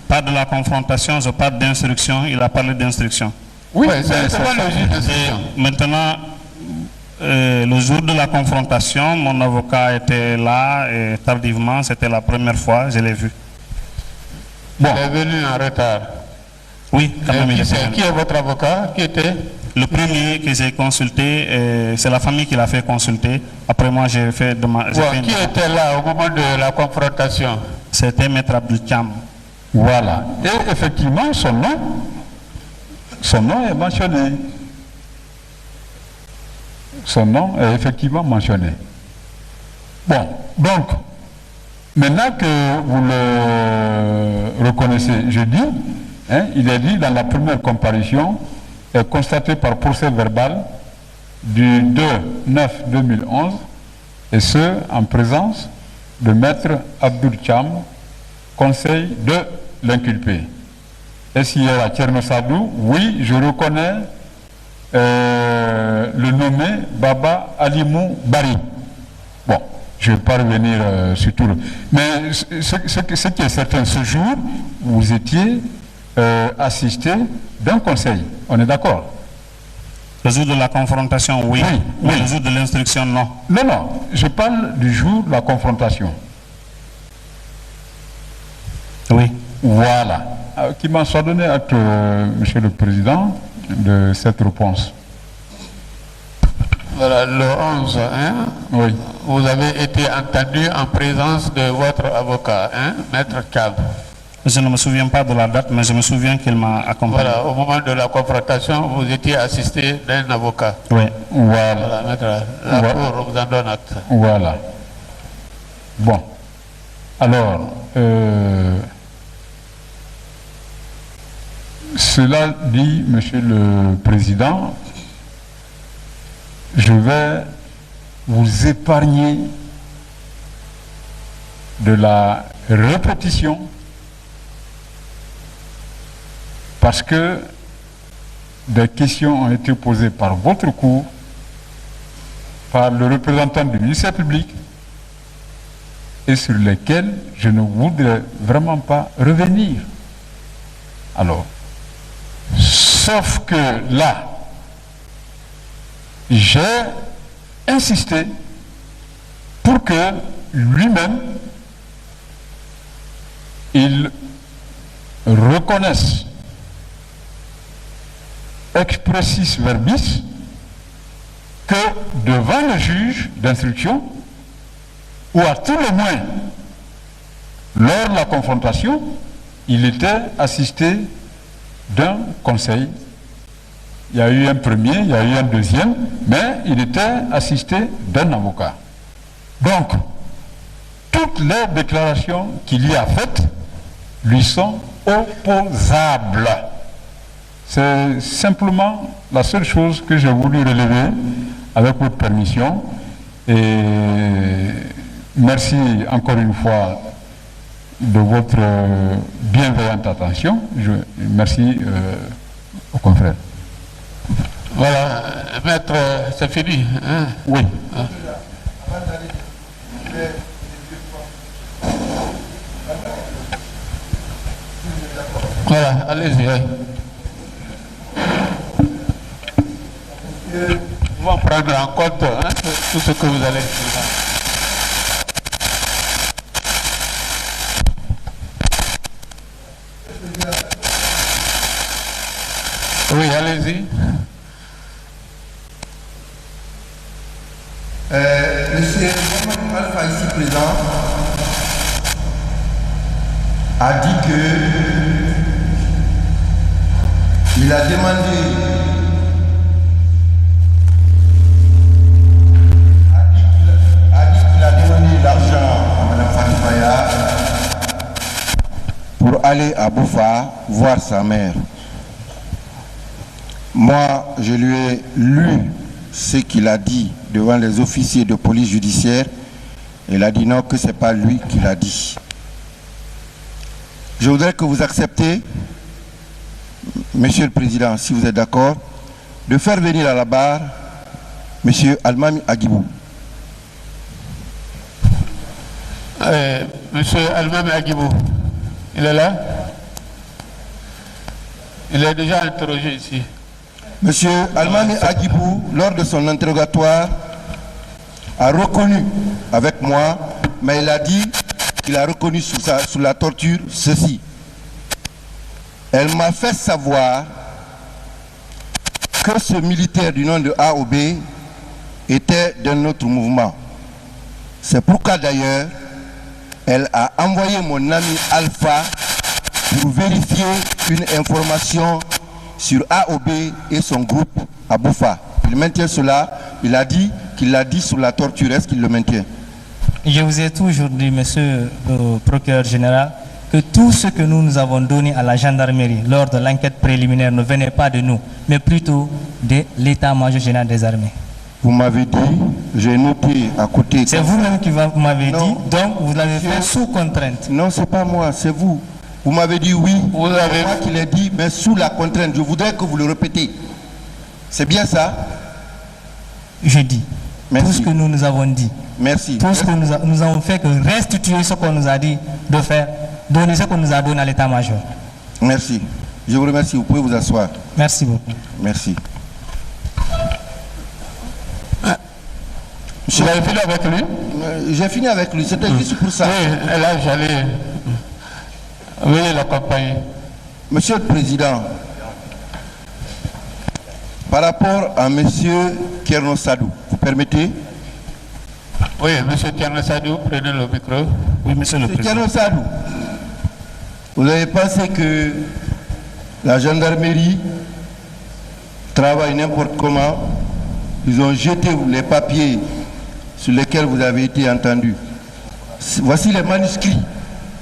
Pas de la confrontation, je parle d'instruction. Il a parlé d'instruction. Oui, c'est pas le juge d'instruction. Maintenant, le jour de la confrontation, mon avocat était là et tardivement, c'était la première fois, je l'ai vu. Bon. Il est venu en retard. Oui, quand même. Qui est votre avocat? Qui était? Le premier que j'ai consulté, c'est la famille qui l'a fait consulter. Après moi, j'ai fait qui était là au moment de la confrontation? C'était Maître Abdul Cham. Voilà. Et effectivement, son nom est mentionné. Son nom est effectivement mentionné. Bon, donc, maintenant que vous le reconnaissez, je dis, il est dit dans la première comparution, est constaté par procès verbal du 2/9/2011, et ce, en présence de Maître Abdul Cham, conseil de l'inculpé. S.I.R. Tcherno Sadou, oui, je reconnais le nommé Baba Alimou Bari. Bon, je ne vais pas revenir sur tout le... Mais ce qui est certain, ce jour, vous étiez assisté d'un conseil. On est d'accord? Le jour de la confrontation, oui. Oui. Mais le jour de l'instruction, non. Non, je parle du jour de la confrontation. Oui. Voilà. Qui m'en soit donné acte, Monsieur le Président, de cette réponse. Voilà, le 11, oui. Vous avez été entendu en présence de votre avocat, Maître Cham. Je ne me souviens pas de la date, mais je me souviens qu'il m'a accompagné. Voilà, au moment de la confrontation, vous étiez assisté d'un avocat. Oui. Voilà. Maître, la Cour vous en donne acte. Voilà. Bon. Alors, cela dit, Monsieur le Président, je vais vous épargner de la répétition parce que des questions ont été posées par votre cour, par le représentant du ministère public, et sur lesquelles je ne voudrais vraiment pas revenir. Alors, sauf que là, j'ai insisté pour que lui-même, il reconnaisse expressis verbis que devant le juge d'instruction, ou à tout le moins, lors de la confrontation, il était assisté d'un conseil. Il y a eu un premier, il y a eu un deuxième, mais il était assisté d'un avocat. Donc, toutes les déclarations qu'il y a faites lui sont opposables. C'est simplement la seule chose que j'ai voulu relever avec votre permission. Et merci encore une fois de votre bienveillante attention. Merci aux confrères. Voilà, maître, c'est fini. Oui. Voilà, allez-y. Nous allons prendre en compte tout ce que vous allez dire. Oui, allez-y. Monsieur Mohamed Alpha, ici présent, a dit qu'il a demandé l'argent à Mme Fatibaya pour aller à Boufa voir sa mère. Moi, je lui ai lu ce qu'il a dit devant les officiers de police judiciaire. Il a dit non, que ce n'est pas lui qui l'a dit. Je voudrais que vous acceptiez, Monsieur le Président, si vous êtes d'accord, de faire venir à la barre Monsieur Almami Agibou. Monsieur Almami Agibou, il est là? Il est déjà interrogé ici. Monsieur Almami Agibou, lors de son interrogatoire, a reconnu avec moi, mais il a dit qu'il a reconnu sous la torture ceci. Elle m'a fait savoir que ce militaire du nom de AOB était d'un autre mouvement. C'est pourquoi d'ailleurs, elle a envoyé mon ami Alpha pour vérifier une information sur AOB et son groupe à Boufa. Il maintient cela, il a dit qu'il l'a dit sur la torture. Est-ce qu'il le maintient? Je vous ai toujours dit, monsieur le procureur général, que tout ce que nous avons donné à la gendarmerie lors de l'enquête préliminaire ne venait pas de nous, mais plutôt de l'état-major général des armées. Vous m'avez dit, j'ai noté à côté... C'est vous-même qui m'avez dit, donc vous l'avez fait sous contrainte. Non, c'est pas moi, c'est vous. Vous m'avez dit oui, vous avez moi qui l'ai dit, mais sous la contrainte. Je voudrais que vous le répétez. C'est bien ça? Je dis. Merci. Tout ce que nous avons dit. Merci. Tout ce que nous avons fait, que restituer ce qu'on nous a dit de faire, donner ce qu'on nous a donné à l'état-major. Merci. Je vous remercie. Vous pouvez vous asseoir. Merci beaucoup. Merci. Vous avez fini avec lui? J'ai fini avec lui, c'était juste pour ça. Oui, et là j'allais... Veuillez l'accompagner. Monsieur le Président, par rapport à Monsieur Kerno Sadou, vous permettez? Oui, Monsieur Kerno Sadou, prenez le micro. Oui, Monsieur le Président. Kerno Sadou, vous avez pensé que la gendarmerie travaille n'importe comment? Ils ont jeté les papiers sur lesquels vous avez été entendu. Voici les manuscrits.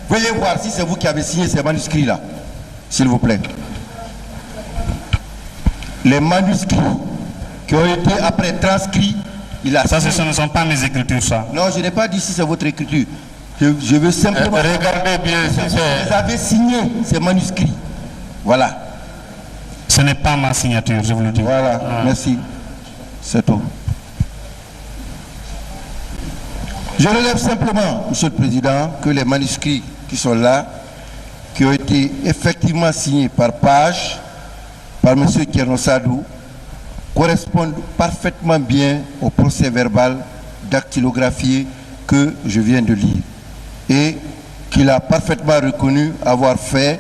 Veuillez voir si c'est vous qui avez signé ces manuscrits-là, s'il vous plaît. Les manuscrits qui ont été après transcrits, il a... Ça, ce ne sont pas mes écritures, ça. Non, je n'ai pas dit si c'est votre écriture. Je veux simplement... Regardez bien si c'est... Vous avez signé ces manuscrits. Voilà. Ce n'est pas ma signature, je vous le dis. Voilà, merci. C'est tout. Je relève simplement, Monsieur le Président, que les manuscrits qui sont là, qui ont été effectivement signés par page, par M. Kerno Sadou, correspondent parfaitement bien au procès verbal dactylographié que je viens de lire et qu'il a parfaitement reconnu avoir fait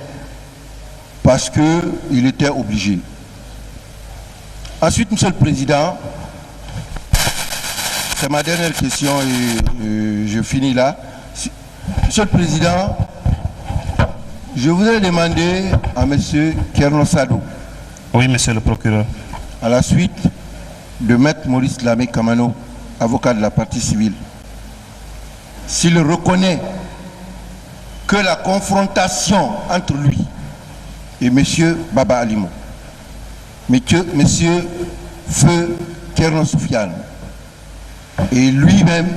parce qu'il était obligé. Ensuite, Monsieur le Président, c'est ma dernière question et je finis là. Monsieur le Président, je voudrais demander à Monsieur Kerno Sadou. Oui, Monsieur le procureur. À la suite de Maître Maurice Lamé Kamano, avocat de la partie civile, s'il reconnaît que la confrontation entre lui et Monsieur Baba Alimo, Monsieur Feu Kerno Soufiane, et lui-même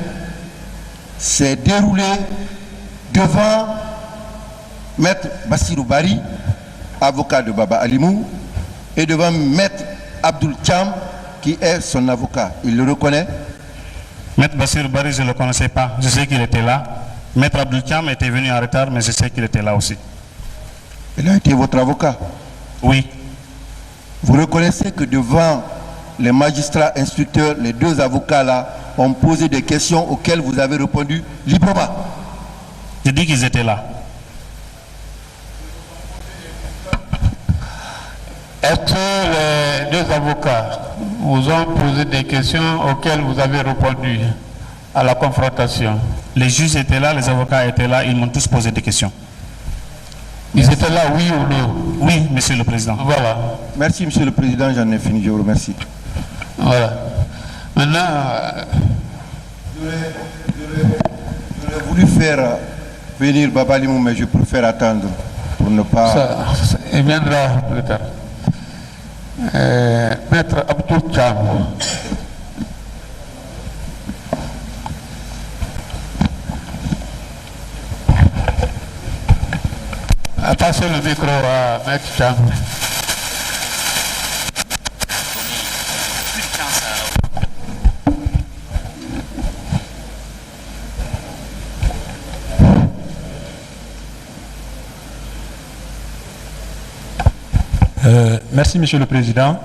s'est déroulé devant Maître Bassirou Bari, avocat de Baba Alimou, et devant Maître Abdoul Cham, qui est son avocat. Il le reconnaît? Maître Bassirou Bari, je ne le connaissais pas. Je sais qu'il était là. Maître Abdoul Cham était venu en retard, mais je sais qu'il était là aussi. Il a été votre avocat? Oui. Vous reconnaissez que devant les magistrats instructeurs, les deux avocats-là ont posé des questions auxquelles vous avez répondu librement? Je dis qu'ils étaient là. Est-ce que les deux avocats vous ont posé des questions auxquelles vous avez répondu à la confrontation? Les juges étaient là, les avocats étaient là, ils m'ont tous posé des questions. Ils étaient là, oui ou non? Oui, Monsieur le Président. Voilà. Merci, Monsieur le Président, j'en ai fini, je vous remercie. Voilà. Maintenant... J'aurais voulu faire venir Baba Alimou, mais je préfère attendre pour ne pas... il viendra plus tard. Maître Abdoul Cham. Passez le micro à Maître Cham. Merci, Monsieur le Président.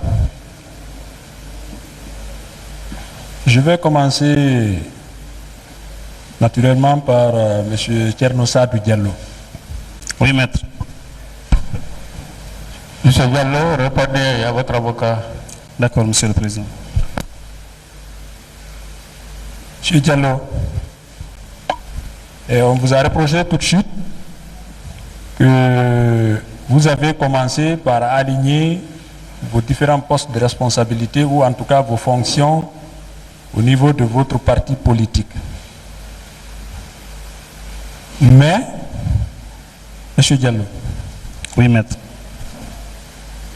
Je vais commencer naturellement par M. Thierno-Sadou Diallo. Oui, maître. M. Diallo, répondez à votre avocat. D'accord, Monsieur le Président. M. Diallo, et on vous a reproché tout de suite que vous avez commencé par aligner vos différents postes de responsabilité ou en tout cas vos fonctions au niveau de votre parti politique. Mais, M. Diallo, oui, maître.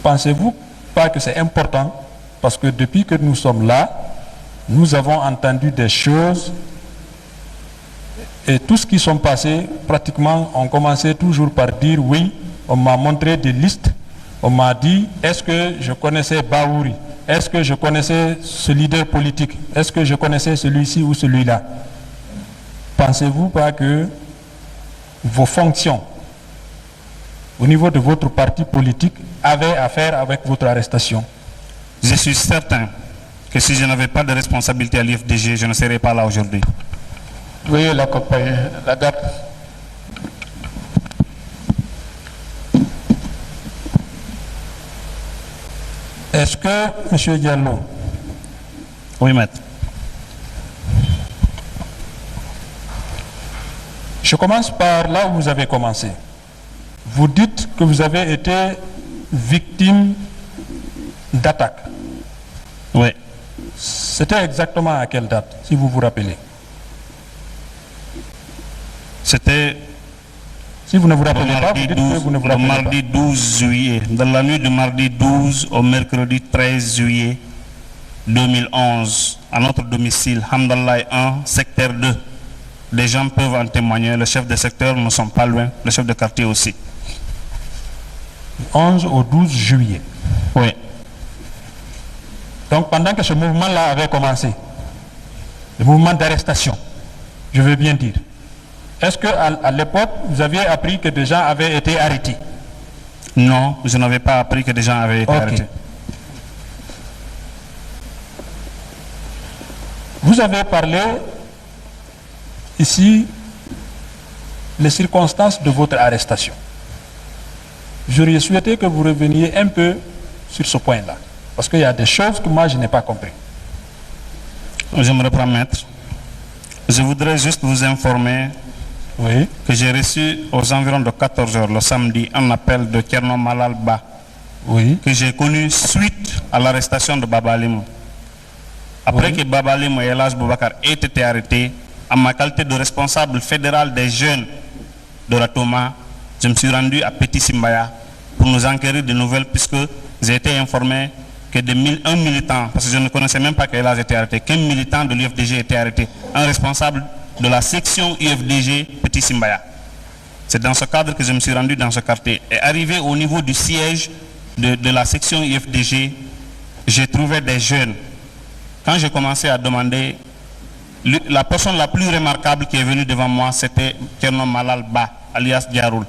Pensez-vous pas que c'est important parce que depuis que nous sommes là, nous avons entendu des choses et tous qui sont passés pratiquement ont commencé toujours par dire oui, on m'a montré des listes, on m'a dit est-ce que je connaissais Baouri, est-ce que je connaissais ce leader politique, est-ce que je connaissais celui-ci ou celui-là. Pensez-vous pas que vos fonctions au niveau de votre parti politique avaient à faire avec votre arrestation? Je suis certain que si je n'avais pas de responsabilité à l'IFDG, je ne serais pas là aujourd'hui. Veuillez l'accompagner, la date. Est-ce que, M. Diallo, oui, maître. Je commence par là où vous avez commencé. Vous dites que vous avez été victime d'attaque. Oui. C'était exactement à quelle date, si vous vous rappelez? C'était si vous ne vous rappelez pas, vous dites que vous ne vous rappelez pas. Le mardi 12 juillet, dans la nuit du mardi 12 au mercredi 13 juillet 2011, à notre domicile, Hamdallah 1, secteur 2. Des gens peuvent en témoigner, le chef de secteur ne sont pas loin, le chef de quartier aussi. 11 au 12 juillet. Oui. Donc pendant que ce mouvement-là avait commencé, le mouvement d'arrestation, je veux bien dire, est-ce qu'à l'époque, vous aviez appris que des gens avaient été arrêtés? Non, je n'avais pas appris que des gens avaient été arrêtés. Vous avez parlé ici les circonstances de votre arrestation. J'aurais souhaité que vous reveniez un peu sur ce point-là, parce qu'il y a des choses que moi je n'ai pas compris. Je me reprends, maître. Je voudrais juste vous informer que j'ai reçu aux environs de 14 h le samedi un appel de Thierno Malal Ba, que j'ai connu suite à l'arrestation de Baba Alimou. Après que Baba Alimou et Elhadj Boubacar aient été arrêtés, en ma qualité de responsable fédéral des jeunes de la Toma, je me suis rendu à Petit Simbaya pour nous enquérir de nouvelles, puisque j'ai été informé que un militant, parce que je ne connaissais même pas qu'Elhadj était arrêté, qu'un militant de l'UFDG était arrêté, un responsable de la section UFDG Petit Simbaya. C'est dans ce cadre que je me suis rendu dans ce quartier. Et arrivé au niveau du siège de la section UFDG, j'ai trouvé des jeunes. Quand j'ai commencé à demander, la personne la plus remarquable qui est venue devant moi, c'était Thierno Malal Ba, alias Diaroul.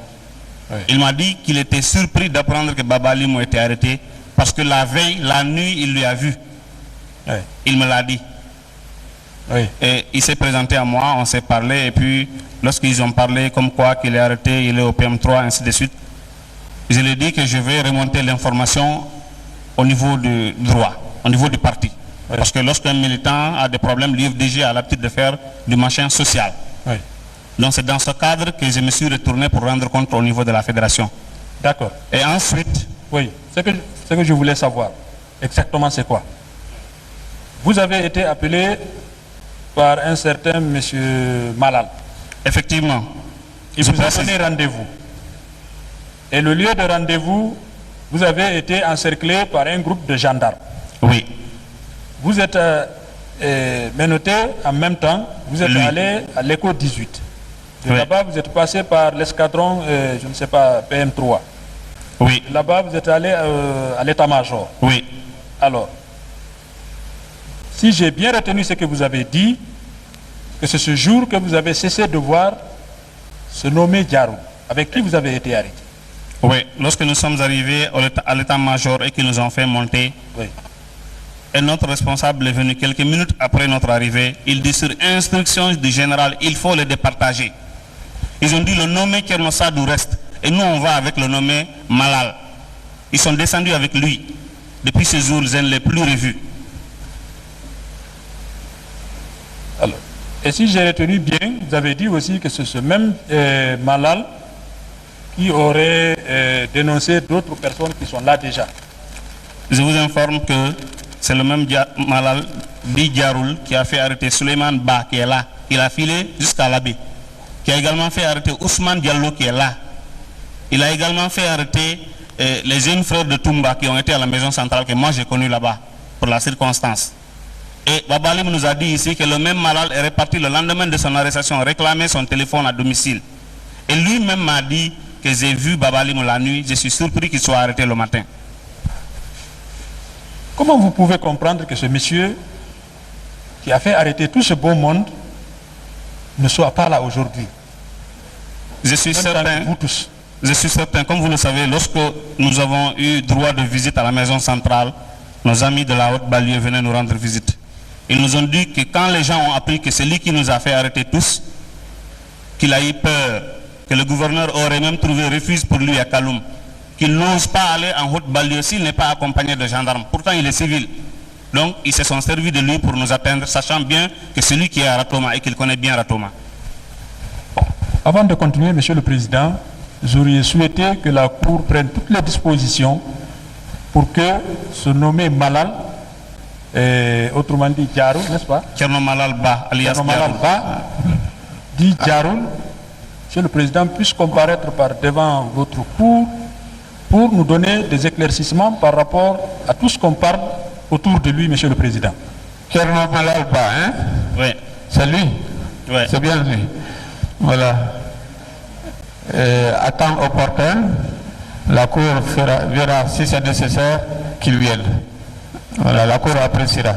Il m'a dit qu'il était surpris d'apprendre que Baba Alimou était arrêté, parce que la veille, la nuit, il lui a vu. Il me l'a dit. Et il s'est présenté à moi, on s'est parlé, et puis lorsqu'ils ont parlé comme quoi qu'il est arrêté, il est au PM3, ainsi de suite, je lui ai dit que je vais remonter l'information au niveau du droit, au niveau du parti. Parce que lorsqu'un militant a des problèmes, l'UFDG a l'habitude de faire du machin social. Donc c'est dans ce cadre que je me suis retourné pour rendre compte au niveau de la fédération. D'accord. Et ensuite... Oui, ce que je voulais savoir, exactement c'est quoi? Vous avez été appelé par un certain monsieur Malal. Effectivement. Il vous a donné rendez-vous. Et le lieu de rendez-vous, vous avez été encerclé par un groupe de gendarmes. Oui. Vous êtes menotté en même temps, vous êtes allé à l'écho 18. Et là-bas, vous êtes passé par l'escadron, je ne sais pas, PM3. Oui. Là-bas, vous êtes allé à l'état-major. Oui. Alors, si j'ai bien retenu ce que vous avez dit, que c'est ce jour que vous avez cessé de voir se nommer Diarou, avec qui vous avez été arrêté. Oui, lorsque nous sommes arrivés à l'état-major et qu'ils nous ont fait monter, et notre responsable est venu quelques minutes après notre arrivée. Il dit sur instruction du général, il faut les départager. Ils ont dit le nommé Thierno Sadou reste. Et nous, on va avec le nommé Malal. Ils sont descendus avec lui. Depuis ce jour, je ne l'ai plus revu. Alors, et si j'ai retenu bien, vous avez dit aussi que c'est ce même Malal qui aurait dénoncé d'autres personnes qui sont là déjà. Je vous informe que c'est le même Malal dit Diaroul qui a fait arrêter Suleiman Ba qui est là. Il a filé jusqu'à l'abbé. Qui a également fait arrêter Ousmane Diallo qui est là. Il a également fait arrêter les jeunes frères de Toumba qui ont été à la maison centrale que moi j'ai connu là-bas pour la circonstance. Et Babalim nous a dit ici que le même Malal est reparti le lendemain de son arrestation réclamer son téléphone à domicile. Et lui-même m'a dit que j'ai vu Babalim la nuit, je suis surpris qu'il soit arrêté le matin. Comment vous pouvez comprendre que ce monsieur qui a fait arrêter tout ce beau monde ne soit pas là aujourd'hui? Je suis certain, vous tous. Je suis certain, comme vous le savez, lorsque nous avons eu droit de visite à la maison centrale, nos amis de la haute banlieue venaient nous rendre visite. Ils nous ont dit que quand les gens ont appris que c'est lui qui nous a fait arrêter tous, qu'il a eu peur, que le gouverneur aurait même trouvé refuge pour lui à Kaloum, qu'il n'ose pas aller en haute banlieue s'il n'est pas accompagné de gendarmes. Pourtant, il est civil. Donc, ils se sont servis de lui pour nous atteindre, sachant bien que c'est lui qui est à Ratoma et qu'il connaît bien Ratoma. Avant de continuer, Monsieur le Président, j'aurais souhaité que la Cour prenne toutes les dispositions pour que ce nommé Malal, autrement dit Diaroul, n'est-ce pas? Thierno Malal Ba, alias Malal Ba, dit Diaroul, Monsieur le Président, puisse comparaître devant votre Cour pour nous donner des éclaircissements par rapport à tout ce qu'on parle autour de lui, Monsieur le Président. Thierno Malal Ba, hein? Oui. C'est lui? Oui. C'est bien lui. Voilà. À temps opportun, la Cour verra si c'est nécessaire qu'il vienne. Voilà, la Cour appréciera.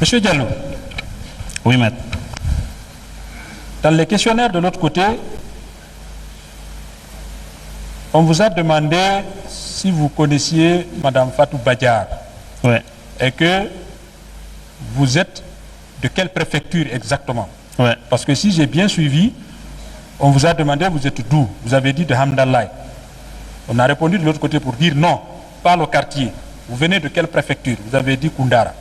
Monsieur Diallo. Oui, maître. Dans les questionnaires de l'autre côté, on vous a demandé si vous connaissiez Madame Fatou Badiar. Oui. Et que vous êtes de quelle préfecture exactement? Oui. Parce que si j'ai bien suivi, on vous a demandé vous êtes d'où? Vous avez dit de Hamdallah. On a répondu de l'autre côté pour dire non, pas le quartier. Vous venez de quelle préfecture? Vous avez dit Koundara.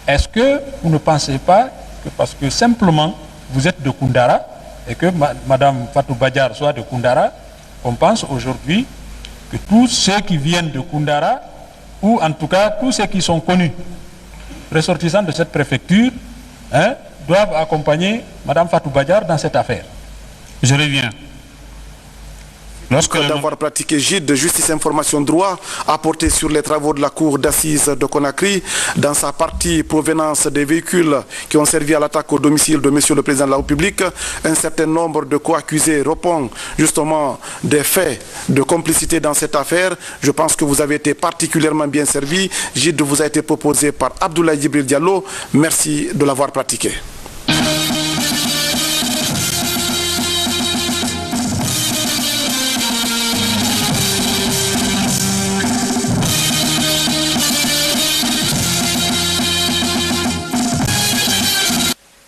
Est-ce que vous ne pensez pas que parce que simplement vous êtes de Koundara et que Madame Fatou Badiar soit de Koundara, on pense aujourd'hui que tous ceux qui viennent de Koundara, ou en tout cas tous ceux qui sont connus, ressortissants de cette préfecture, doivent accompagner Mme Fatou Badiar dans cette affaire? Je reviens. Lorsque d'avoir pratiqué Gide de justice, information, droit, a porté sur les travaux de la cour d'assises de Conakry, dans sa partie provenance des véhicules qui ont servi à l'attaque au domicile de Monsieur le Président de la République, un certain nombre de co-accusés répondent justement des faits de complicité dans cette affaire. Je pense que vous avez été particulièrement bien servi. Gide vous a été proposé par Abdoulaye Djibril Diallo. Merci de l'avoir pratiqué.